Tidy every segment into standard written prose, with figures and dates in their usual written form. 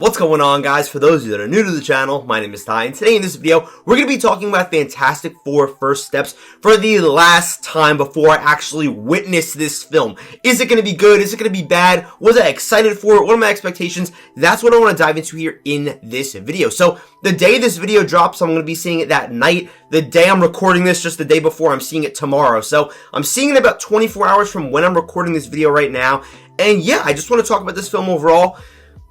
What's going on, guys? For those of you that are new to the channel, my name is Ty, and today in this video, we're going to be talking about Fantastic Four First Steps for the last time before I actually witness this film. Is it going to be good? Is it going to be bad? Was I excited for it? What are my expectations? That's what I want to dive into here in this video. So, the day this video drops, I'm going to be seeing it that night. The day I'm recording this, just the day before, I'm seeing it tomorrow. So, I'm seeing it about 24 hours from when I'm recording this video right now. And yeah, I just want to talk about this film overall.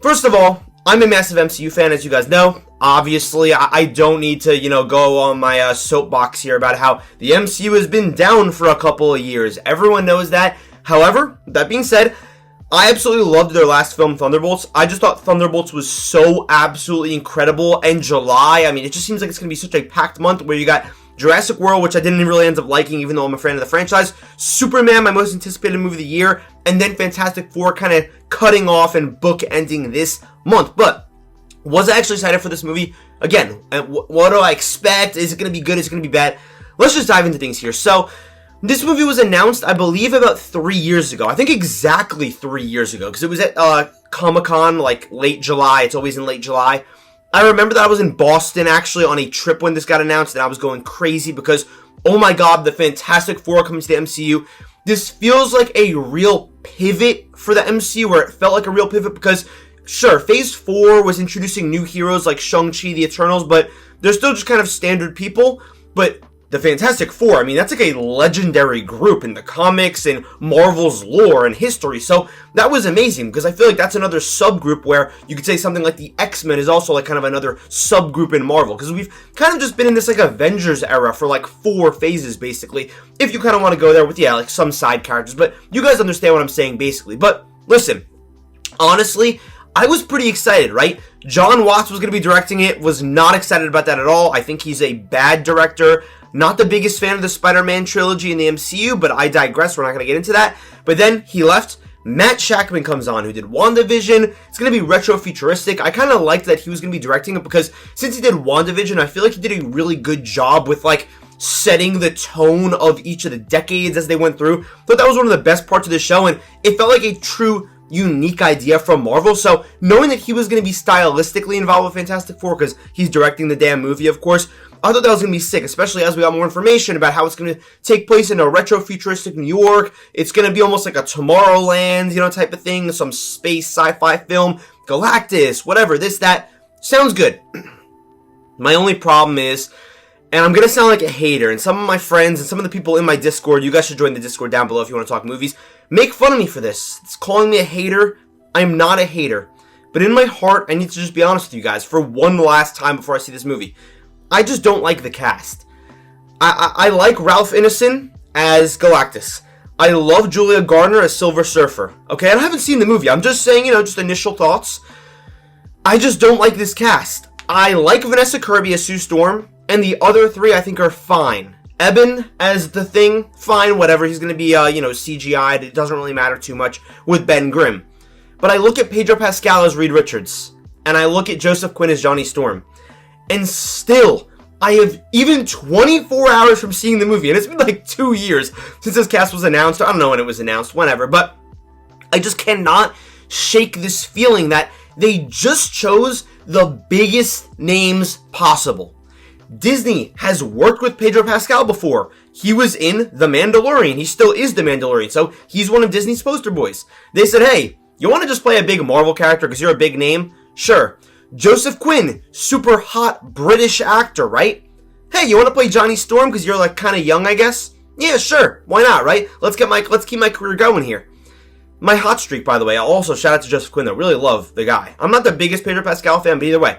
First of all, I'm a massive MCU fan, as you guys know. Obviously, I don't need to, go on my soapbox here about how the MCU has been down for a couple of years. Everyone knows that. However, that being said, I absolutely loved their last film, Thunderbolts. I just thought Thunderbolts was so absolutely incredible. And July, I mean, it just seems like it's going to be such a packed month where you got Jurassic World, which I didn't really end up liking, even though I'm a fan of the franchise. Superman, my most anticipated movie of the year. And then Fantastic Four kind of cutting off and book-ending this month. But was I actually excited for this movie? Again, what do I expect? Is it going to be good? Is it going to be bad? Let's just dive into things here. So, this movie was announced, I believe, about 3 years ago. I think exactly 3 years ago, because it was at Comic-Con, like, late July. It's always in late July. I remember that I was in Boston, actually, on a trip when this got announced, and I was going crazy because, oh my god, the Fantastic Four coming to the MCU. This feels like a real pivot for the MCU, where it felt like a real pivot because, sure, Phase 4 was introducing new heroes like Shang-Chi, the Eternals, but they're still just kind of standard people. But the Fantastic Four, I mean, that's like a legendary group in the comics and Marvel's lore and history. So that was amazing because I feel like that's another subgroup where you could say something like the X-Men is also like kind of another subgroup in Marvel, because we've kind of just been in this like Avengers era for like 4 phases basically, if you kind of want to go there with, yeah, like some side characters. But you guys understand what I'm saying basically. But listen, honestly, I was pretty excited, right? Jon Watts was going to be directing it, was not excited about that at all. I think he's a bad director. Not the biggest fan of the Spider-Man trilogy in the MCU, but I digress. We're not going to get into that. But then he left. Matt Shakman comes on, who did WandaVision. It's going to be retro-futuristic. I kind of liked that he was going to be directing it because since he did WandaVision, I feel like he did a really good job with, like, setting the tone of each of the decades as they went through. Thought that was one of the best parts of the show, and it felt like a true unique idea from Marvel. So knowing that he was going to be stylistically involved with Fantastic Four, because he's directing the damn movie, of course, I thought that was going to be sick, especially as we got more information about how it's going to take place in a retro-futuristic New York. It's going to be almost like a Tomorrowland, type of thing, some space sci-fi film, Galactus, whatever, this, that. Sounds good. My only problem is, and I'm going to sound like a hater, and some of my friends and some of the people in my Discord, you guys should join the Discord down below if you want to talk movies, make fun of me for this. It's calling me a hater. I'm not a hater. But in my heart, I need to just be honest with you guys for one last time before I see this movie. I just don't like the cast. I like Ralph Ineson as Galactus. I love Julia Gardner as Silver Surfer. Okay, I haven't seen the movie. I'm just saying, just initial thoughts. I just don't like this cast. I like Vanessa Kirby as Sue Storm, and the other 3 I think are fine. Eben as the Thing, fine, whatever. He's going to be, CGI'd. It doesn't really matter too much with Ben Grimm. But I look at Pedro Pascal as Reed Richards, and I look at Joseph Quinn as Johnny Storm. And still, I have even 24 hours from seeing the movie, and it's been like 2 years since this cast was announced. I don't know when it was announced, whenever, but I just cannot shake this feeling that they just chose the biggest names possible. Disney has worked with Pedro Pascal before. He was in The Mandalorian. He still is The Mandalorian, so he's one of Disney's poster boys. They said, hey, you want to just play a big Marvel character because you're a big name? Sure. Joseph Quinn, super hot British actor, right? Hey, you want to play Johnny Storm because you're like kind of young, I guess? Yeah, sure. Why not, right? Let's keep my career going here. My hot streak, by the way. I'll also shout out to Joseph Quinn, though. Really love the guy. I'm not the biggest Pedro Pascal fan, but either way,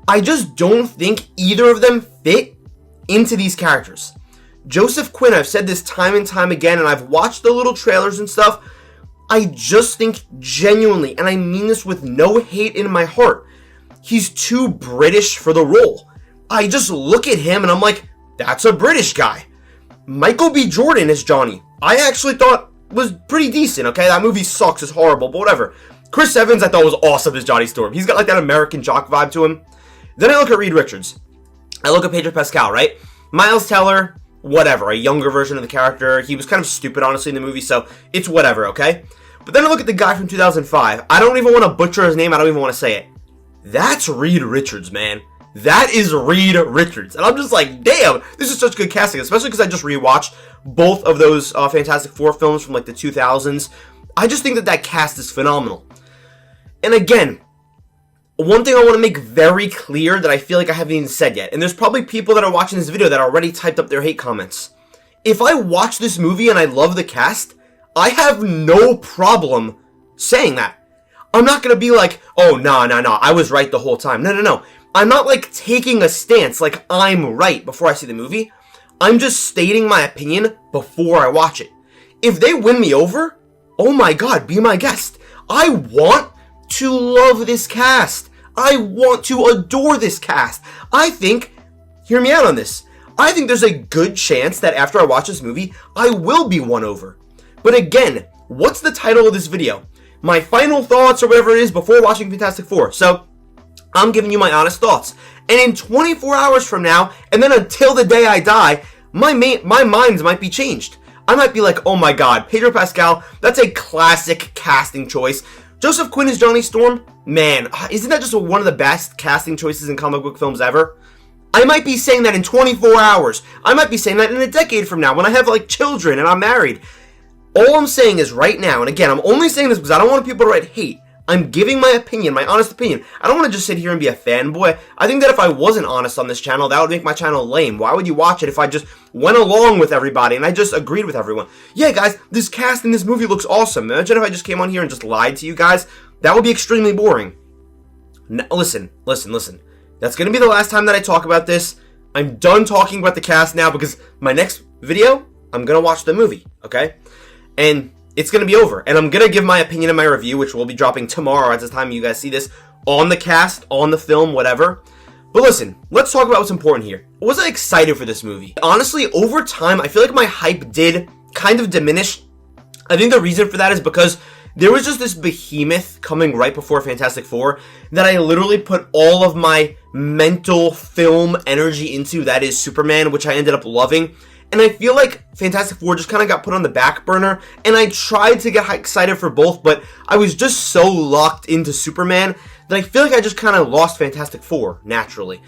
I just don't think either of them fit into these characters. Joseph Quinn, I've said this time and time again, and I've watched the little trailers and stuff. I just think genuinely, and I mean this with no hate in my heart, he's too British for the role. I just look at him and I'm like, that's a British guy. Michael B. Jordan as Johnny, I actually thought was pretty decent, okay? That movie sucks, it's horrible, but whatever. Chris Evans I thought was awesome as Johnny Storm. He's got like that American jock vibe to him. Then I look at Reed Richards. I look at Pedro Pascal, right? Miles Teller, whatever, a younger version of the character. He was kind of stupid, honestly, in the movie, so it's whatever, okay? But then I look at the guy from 2005. I don't even want to butcher his name. I don't even want to say it. That's Reed Richards, man. That is Reed Richards. And I'm just like, damn, this is such good casting, especially because I just rewatched both of those Fantastic Four films from like the 2000s. I just think that that cast is phenomenal. And again, one thing I want to make very clear that I feel like I haven't even said yet, and there's probably people that are watching this video that already typed up their hate comments. If I watch this movie and I love the cast, I have no problem saying that. I'm not going to be like, oh, no, I was right the whole time. No. I'm not like taking a stance like I'm right before I see the movie. I'm just stating my opinion before I watch it. If they win me over, oh my god, be my guest. I want to love this cast. I want to adore this cast. I think, hear me out on this, I think there's a good chance that after I watch this movie, I will be won over. But again, what's the title of this video? My final thoughts or whatever it is before watching Fantastic Four. So, I'm giving you my honest thoughts. And in 24 hours from now, and then until the day I die, my minds might be changed. I might be like, oh my god, Pedro Pascal, that's a classic casting choice. Joseph Quinn as Johnny Storm, man, isn't that just one of the best casting choices in comic book films ever? I might be saying that in 24 hours. I might be saying that in a decade from now when I have like children and I'm married. All I'm saying is right now, and again, I'm only saying this because I don't want people to write hate. I'm giving my opinion, my honest opinion. I don't want to just sit here and be a fanboy. I think that if I wasn't honest on this channel, that would make my channel lame. Why would you watch it if I just went along with everybody and I just agreed with everyone? Yeah, guys, this cast in this movie looks awesome. Imagine if I just came on here and just lied to you guys. That would be extremely boring. Now, listen. That's going to be the last time that I talk about this. I'm done talking about the cast now because my next video, I'm going to watch the movie, okay? And it's going to be over. And I'm going to give my opinion in my review, which will be dropping tomorrow at the time you guys see this, on the cast, on the film, whatever. But listen, let's talk about what's important here. Was I excited for this movie? Honestly, over time, I feel like my hype did kind of diminish. I think the reason for that is because there was just this behemoth coming right before Fantastic Four that I literally put all of my mental film energy into, that is Superman, which I ended up loving. And I feel like Fantastic Four just kind of got put on the back burner, and I tried to get excited for both, but I was just so locked into Superman that I feel like I just kind of lost Fantastic Four, naturally.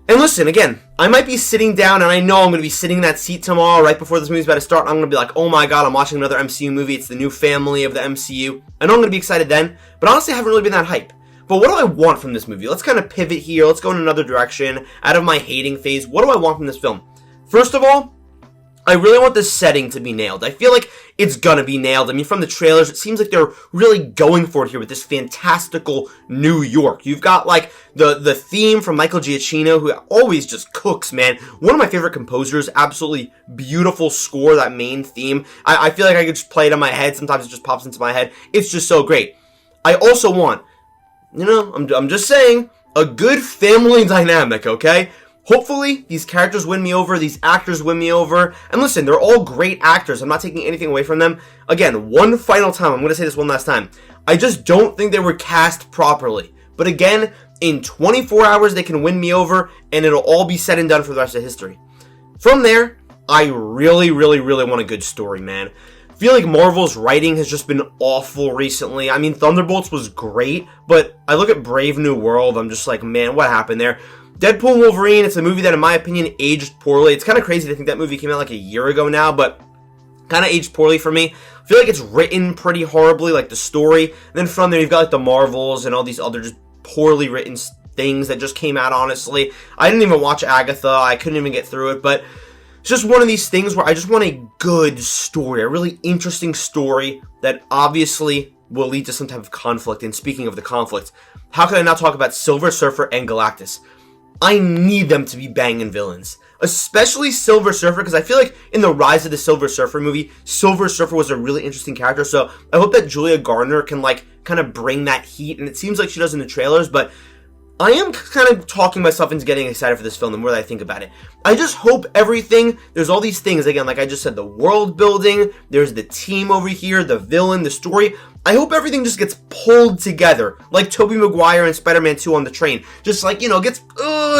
And listen, again, I might be sitting down, and I know I'm going to be sitting in that seat tomorrow, right before this movie's about to start, and I'm going to be like, oh my god, I'm watching another MCU movie, it's the new family of the MCU. I know I'm going to be excited then, but honestly, I haven't really been that hype. But what do I want from this movie? Let's kind of pivot here, let's go in another direction, out of my hating phase. What do I want from this film? First of all, I really want the setting to be nailed. I feel like it's gonna be nailed. I mean, from the trailers, it seems like they're really going for it here with this fantastical New York. You've got, like, the theme from Michael Giacchino, who always just cooks, man. One of my favorite composers, absolutely beautiful score, that main theme. I feel like I could just play it in my head. Sometimes it just pops into my head. It's just so great. I also want, you know, I'm just saying, a good family dynamic, okay? Hopefully, these characters win me over, these actors win me over, and listen, they're all great actors, I'm not taking anything away from them. Again, one final time, I'm going to say this one last time, I just don't think they were cast properly. But again, in 24 hours, they can win me over, and it'll all be said and done for the rest of history. From there, I really want a good story, man. I feel like Marvel's writing has just been awful recently. I mean, Thunderbolts was great, but I look at Brave New World, I'm just like, man, what happened there? Deadpool and Wolverine, it's a movie that, in my opinion, aged poorly. It's kind of crazy to think that movie came out like a year ago now, but kind of aged poorly for me. I feel like it's written pretty horribly, like the story. And then from there, you've got like the Marvels and all these other just poorly written things that just came out, honestly. I didn't even watch Agatha. I couldn't even get through it, but it's just one of these things where I just want a good story, a really interesting story that obviously will lead to some type of conflict. And speaking of the conflict, how can I not talk about Silver Surfer and Galactus? I need them to be banging villains. Especially Silver Surfer, because I feel like in the Rise of the Silver Surfer movie, Silver Surfer was a really interesting character, so I hope that Julia Garner can, like, kind of bring that heat, and it seems like she does in the trailers, but I am kind of talking myself into getting excited for this film the more that I think about it. I just hope everything, there's all these things, again, like I just said, the world building, there's the team over here, the villain, the story. I hope everything just gets pulled together, like Tobey Maguire and Spider-Man 2 on the train. Just like, you know, gets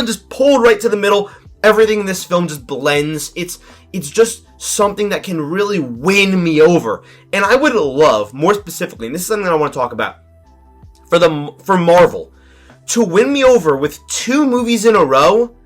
just pulled right to the middle. Everything in this film just blends. It's just something that can really win me over. And I would love, more specifically, and this is something that I want to talk about, for Marvel to win me over with 2 movies in a row,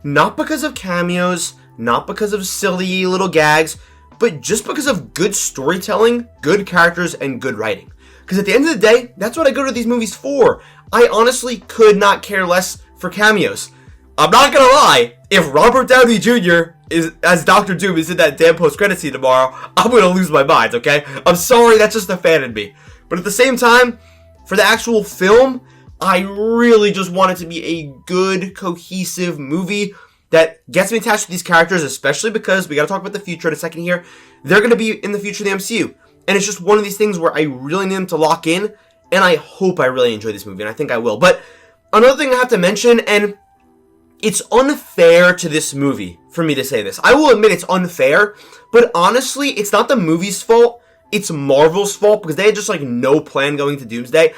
not because of cameos, not because of silly little gags, but just because of good storytelling, good characters, and good writing. Because at the end of the day, that's what I go to these movies for. I honestly could not care less for cameos. I'm not gonna lie, if Robert Downey Jr. is as Dr. Doom is in that damn post-credit scene tomorrow, I'm gonna lose my mind, okay? I'm sorry, that's just a fan in me. But at the same time, for the actual film, I really just want it to be a good, cohesive movie that gets me attached to these characters, especially because, we gotta talk about the future in a second here, they're gonna be in the future of the MCU. And it's just one of these things where I really need them to lock in, and I hope I really enjoy this movie, and I think I will. But another thing I have to mention, and it's unfair to this movie for me to say this. I will admit it's unfair, but honestly, it's not the movie's fault. It's Marvel's fault because they had just like no plan going to Doomsday.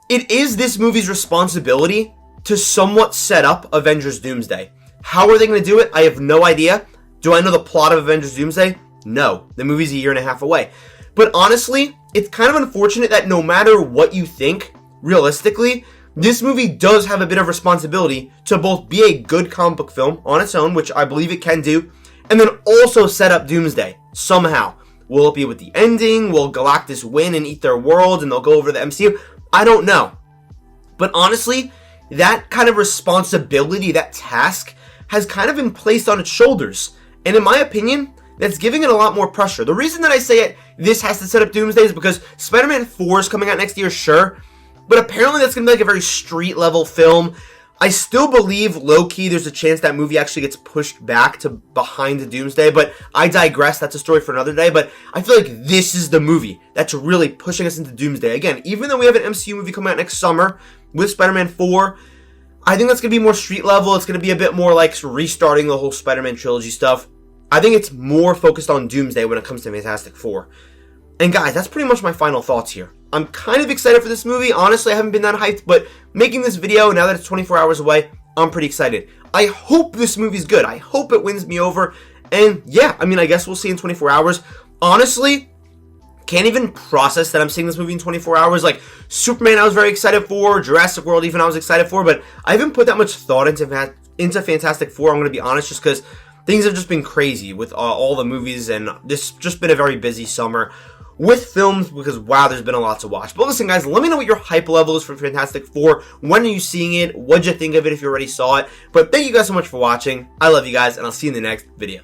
It is this movie's responsibility to somewhat set up Avengers Doomsday. How are they going to do it? I have no idea. Do I know the plot of Avengers Doomsday? No. The movie's a year and a half away. But honestly, it's kind of unfortunate that no matter what you think, realistically, this movie does have a bit of responsibility to both be a good comic book film on its own, which I believe it can do, and then also set up Doomsday somehow. Will it be with the ending? Will Galactus win and eat their world and they'll go over to the MCU? I don't know. But honestly, that kind of responsibility, that task, has kind of been placed on its shoulders. And in my opinion, that's giving it a lot more pressure. The reason that I say this has to set up Doomsday is because Spider-Man 4 is coming out next year, sure. But apparently that's going to be like a very street-level film. I still believe, low-key, there's a chance that movie actually gets pushed back to behind the Doomsday. But I digress. That's a story for another day. But I feel like this is the movie that's really pushing us into Doomsday. Again, even though we have an MCU movie coming out next summer with Spider-Man 4, I think that's going to be more street-level. It's going to be a bit more like restarting the whole Spider-Man trilogy stuff. I think it's more focused on Doomsday when it comes to Fantastic Four. And guys, that's pretty much my final thoughts here. I'm kind of excited for this movie. Honestly, I haven't been that hyped, but making this video, now that it's 24 hours away, I'm pretty excited. I hope this movie's good. I hope it wins me over. And yeah, I mean, I guess we'll see in 24 hours. Honestly, can't even process that I'm seeing this movie in 24 hours. Like, Superman I was very excited for, Jurassic World even I was excited for, but I haven't put that much thought into Fantastic Four, I'm going to be honest, just because things have just been crazy with all the movies, and this just been a very busy summer with films because, wow, there's been a lot to watch. But listen, guys, let me know what your hype level is for Fantastic Four. When are you seeing it? What'd you think of it if you already saw it? But thank you guys so much for watching. I love you guys, and I'll see you in the next video.